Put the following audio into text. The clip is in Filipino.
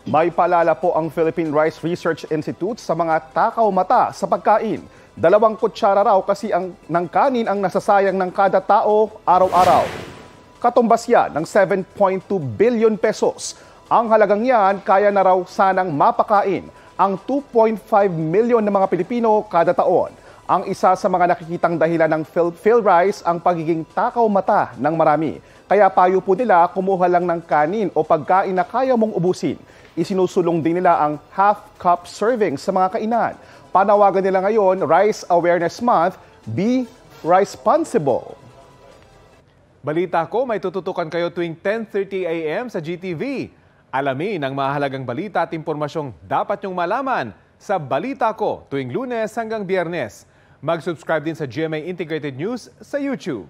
May paalala po ang Philippine Rice Research Institute sa mga takaw mata sa pagkain. 2 kutsara raw kasi ng kanin ang nasasayang ng kada tao araw-araw. Katumbas yan ng 7.2 billion pesos. Ang halagang yan kaya na raw sanang mapakain ang 2.5 million na mga Pilipino kada taon. Ang isa sa mga nakikitang dahilan ng PhilRice ang pagiging takaw mata ng marami. Kaya payo po nila kumuha lang ng kanin o pagkain na kaya mong ubusin. Isinusulong din nila ang half-cup serving sa mga kainan. Panawagan nila ngayon, Rice Awareness Month, Be Responsible. Balita ko, may tututukan kayo tuwing 10:30 a.m. sa GTV. Alamin ang mahalagang balita at impormasyong dapat nyong malaman sa Balita Ko tuwing Lunes hanggang Biyernes. Mag-subscribe din sa GMA Integrated News sa YouTube.